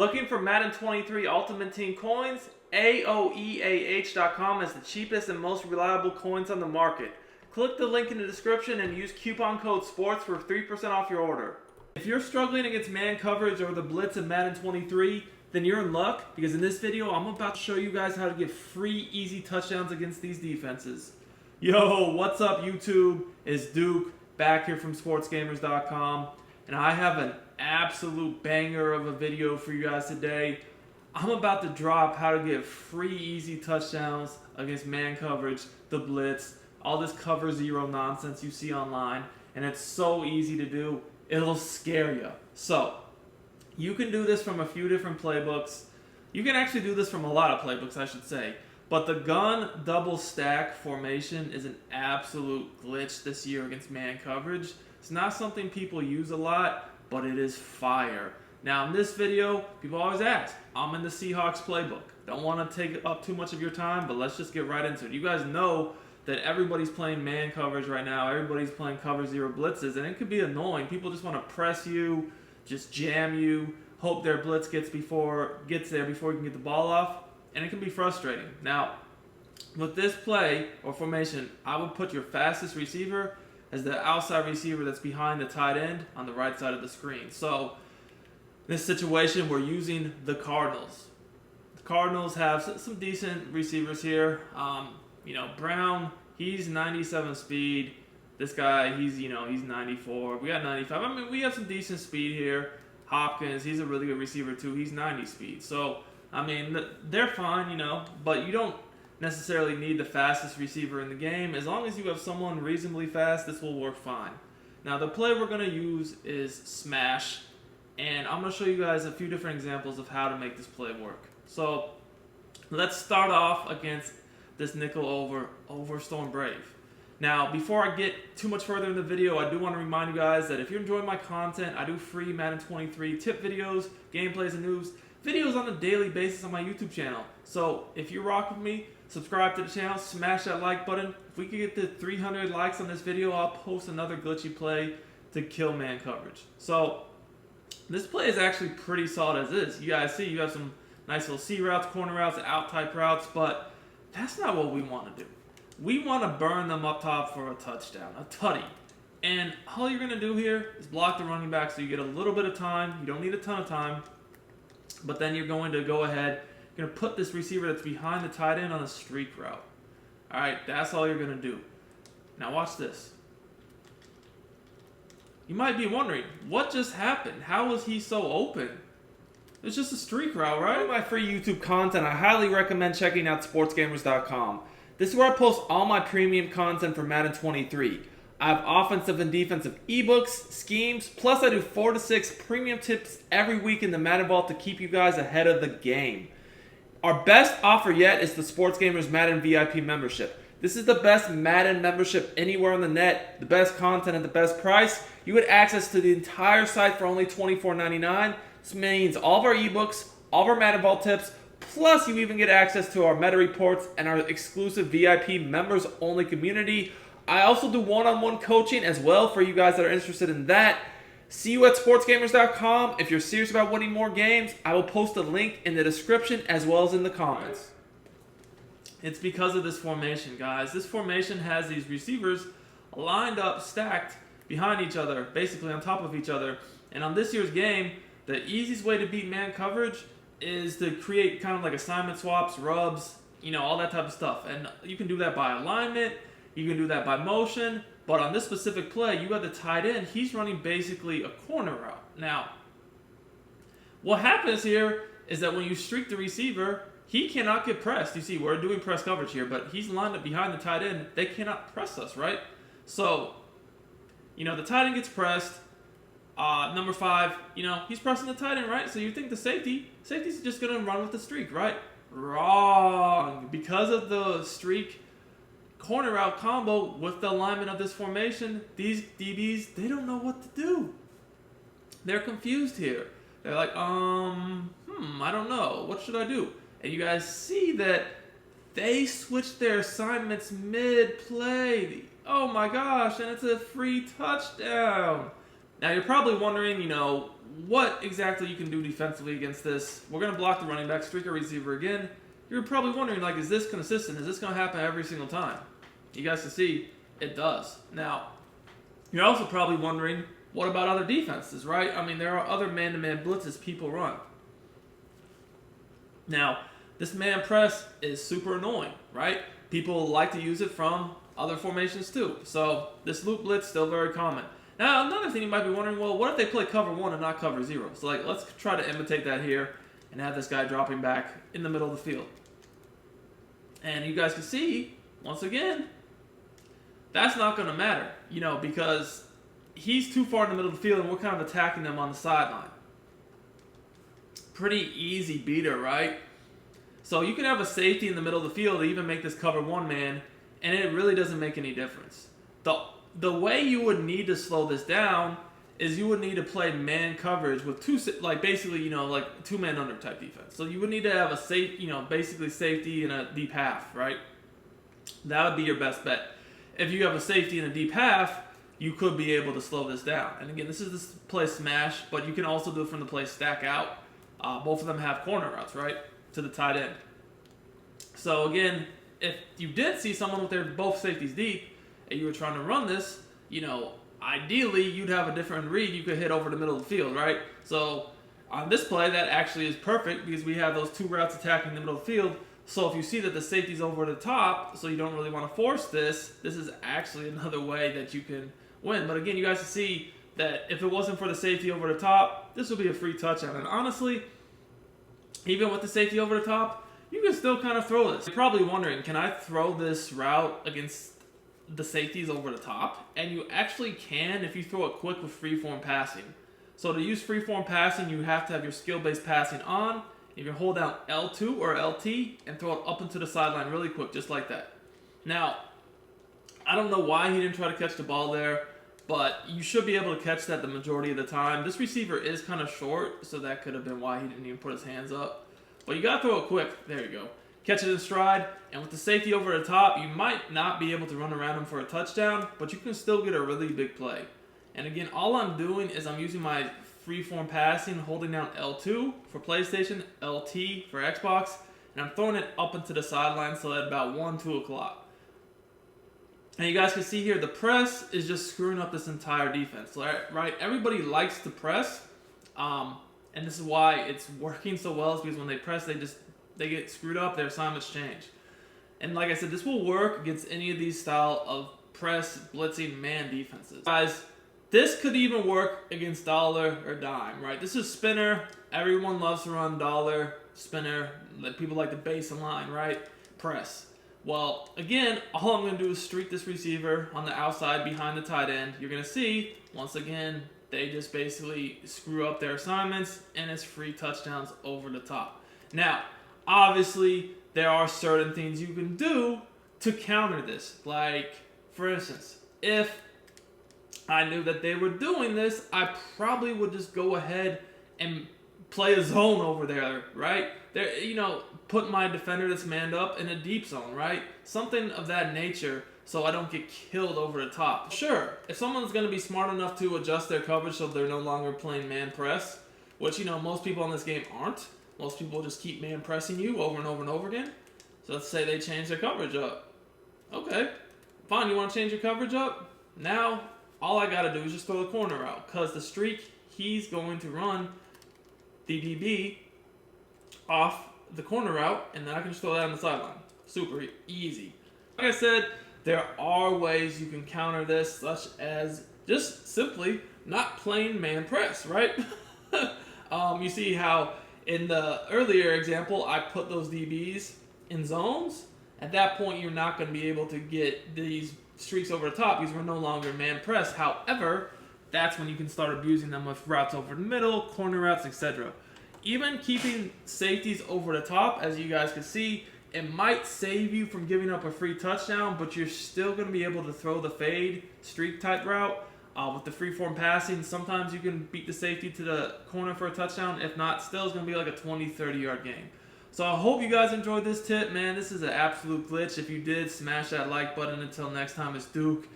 Looking for Madden 23 Ultimate Team coins? AOEAH.com is the cheapest and most reliable coins on the market. Click the link in the description and use coupon code SPORTS for 3% off your order. If you're struggling against man coverage or the blitz in Madden 23, then you're in luck, because in this video I'm about to show you guys how to get free easy touchdowns against these defenses. Yo, what's up YouTube? It's Duke back here from Sportsgamerz.com, and I have an absolute banger of a video for you guys today. I'm about to drop how to get free easy touchdowns against man coverage, the blitz, all this cover zero nonsense you see online, and it's so easy to do, it'll scare you. So, you can do this from a few different playbooks. You can actually do this from a lot of playbooks, I should say. But the gun double stack formation is an absolute glitch this year against man coverage. It's not something people use a lot, but it is fire. Now in this video, people always ask, I'm in the Seahawks playbook. Don't want to take up too much of your time, but let's just get right into it. You guys know that everybody's playing man coverage right now. Everybody's playing cover zero blitzes, and it could be annoying. People just want to press you, just jam you, hope their blitz gets there before you can get the ball off, and it can be frustrating. Now, with this play or formation, I would put your fastest receiver as the outside receiver that's behind the tight end on the right side of the screen. So, in this situation, we're using the Cardinals. The Cardinals have some decent receivers here. Brown, he's 97 speed. This guy, he's 94. We got 95. I mean, we have some decent speed here. Hopkins, he's a really good receiver too. He's 90 speed. So, I mean, they're fine, but you don't necessarily need the fastest receiver in the game. As long as you have someone reasonably fast, this will work fine. Now, the play we're going to use is smash, and I'm going to show you guys a few different examples of how to make this play work. So, let's start off against this nickel over Storm Brave. Now, before I get too much further in the video, I do want to remind you guys that if you're enjoying my content, I do free Madden 23 tip videos, gameplays, and news, videos on a daily basis on my YouTube channel. So, if you rock with me, subscribe to the channel, smash that like button. If we can get to 300 likes on this video, I'll post another glitchy play to kill man coverage. So, this play is actually pretty solid as is. You guys see, you have some nice little C routes, corner routes, out type routes, but that's not what we want to do. We want to burn them up top for a touchdown, a tutty. And all you're going to do here is block the running back so you get a little bit of time. You don't need a ton of time. But then you're going to go ahead, you're going to put this receiver that's behind the tight end on a streak route. Alright, that's all you're going to do. Now watch this. You might be wondering, what just happened? How was he so open? It's just a streak route, right? For my free YouTube content, I highly recommend checking out Sportsgamerz.com. This is where I post all my premium content for Madden 23. I have offensive and defensive eBooks, schemes, plus I do 4 to 6 premium tips every week in the Madden Vault to keep you guys ahead of the game. Our best offer yet is the Sportsgamerz Madden VIP membership. This is the best Madden membership anywhere on the net, the best content at the best price. You get access to the entire site for only $24.99. This means all of our eBooks, all of our Madden Vault tips, plus you even get access to our meta reports and our exclusive VIP members only community. I also do one-on-one coaching as well for you guys that are interested in that. See you at Sportsgamerz.com. If you're serious about winning more games, I will post a link in the description as well as in the comments. It's because of this formation, guys. This formation has these receivers lined up, stacked behind each other, basically on top of each other. And on this year's game, the easiest way to beat man coverage is to create kind of like assignment swaps, rubs, all that type of stuff. And you can do that by alignment. You can do that by motion, but on this specific play, you got the tight end. He's running basically a corner route. Now, what happens here is that when you streak the receiver, he cannot get pressed. You see, we're doing press coverage here, but he's lined up behind the tight end. They cannot press us, right? So, the tight end gets pressed. Number 5, he's pressing the tight end, right? So you think the safety's just going to run with the streak, right? Wrong. Because of the streak corner route combo with the alignment of this formation, these DBs, they don't know what to do. They're confused here. They're like, I don't know. What should I do? And you guys see that they switched their assignments mid-play. Oh my gosh, and it's a free touchdown. Now you're probably wondering, what exactly you can do defensively against this. We're going to block the running back, streak a receiver again. You're probably wondering, like, is this consistent? Is this going to happen every single time? You guys can see it does. Now, you're also probably wondering, what about other defenses, right? I mean, there are other man-to-man blitzes people run. Now, this man press is super annoying, right? People like to use it from other formations too. So this loop blitz still very common. Now, another thing you might be wondering, well, what if they play cover 1 and not cover 0? So like, let's try to imitate that here and have this guy dropping back in the middle of the field. And you guys can see, once again, that's not going to matter, because he's too far in the middle of the field and we're kind of attacking them on the sideline. Pretty easy beater, right? So you can have a safety in the middle of the field to even make this cover 1 man, and it really doesn't make any difference. The way you would need to slow this down is you would need to play man coverage with basically, like 2-man under type defense. So you would need to have a basically safety in a deep half, right? That would be your best bet. If you have a safety in a deep half, you could be able to slow this down. And again, this is this play smash, but you can also do it from the play stack out. Both of them have corner routes, right, to the tight end. So again, if you did see someone with their both safeties deep, and you were trying to run this, ideally you'd have a different read you could hit over the middle of the field, right? So on this play, that actually is perfect because we have those 2 routes attacking the middle of the field. So if you see that the safety's over the top, so you don't really want to force this, this is actually another way that you can win. But again, you guys can see that if it wasn't for the safety over the top, this would be a free touchdown. And honestly, even with the safety over the top, you can still kind of throw this. You're probably wondering, can I throw this route against the safeties over the top? And you actually can if you throw it quick with freeform passing. So to use freeform passing, you have to have your skill-based passing on. You can hold down L2 or LT and throw it up into the sideline really quick, just like that. Now, I don't know why he didn't try to catch the ball there, but you should be able to catch that the majority of the time. This receiver is kind of short, so that could have been why he didn't even put his hands up. But you got to throw it quick. There you go. Catch it in stride, and with the safety over the top, you might not be able to run around him for a touchdown, but you can still get a really big play. And again, all I'm doing is I'm using my freeform passing, holding down L2 for PlayStation, LT for Xbox, and I'm throwing it up into the sideline so at about 1, 2 o'clock. And you guys can see here, the press is just screwing up this entire defense, right? Everybody likes to press, and this is why it's working so well, is because when they press, they get screwed up, their assignments change. And like I said, this will work against any of these style of press, blitzing, man defenses. Guys, this could even work against dollar or dime, right? This is spinner. Everyone loves to run dollar, spinner. People like to base and line, right? Press. Well, again, all I'm going to do is streak this receiver on the outside behind the tight end. You're going to see, once again, they just basically screw up their assignments, and it's free touchdowns over the top. Now, obviously, there are certain things you can do to counter this. Like, for instance, if I knew that they were doing this, I probably would just go ahead and play a zone over there, right? Put my defender that's manned up in a deep zone, right? Something of that nature so I don't get killed over the top. Sure, if someone's going to be smart enough to adjust their coverage so they're no longer playing man press, which, most people in this game aren't. Most people just keep man pressing you over and over and over again. So let's say they change their coverage up. Okay, fine, you want to change your coverage up? Now, all I got to do is just throw the corner out, because the streak, he's going to run the DB off the corner route, and then I can just throw that on the sideline. Super easy. Like I said, there are ways you can counter this, such as just simply not playing man press, right? You see how in the earlier example, I put those DBs in zones. At that point, you're not going to be able to get these streaks over the top because we're no longer man press. However, that's when you can start abusing them with routes over the middle, corner routes, etc. Even keeping safeties over the top, as you guys can see, it might save you from giving up a free touchdown, but you're still going to be able to throw the fade streak type route with the freeform passing. Sometimes you can beat the safety to the corner for a touchdown. If not, still it's going to be like a 20, 30-yard game. So I hope you guys enjoyed this tip, man. This is an absolute glitch. If you did, smash that like button. Until next time, it's Duke.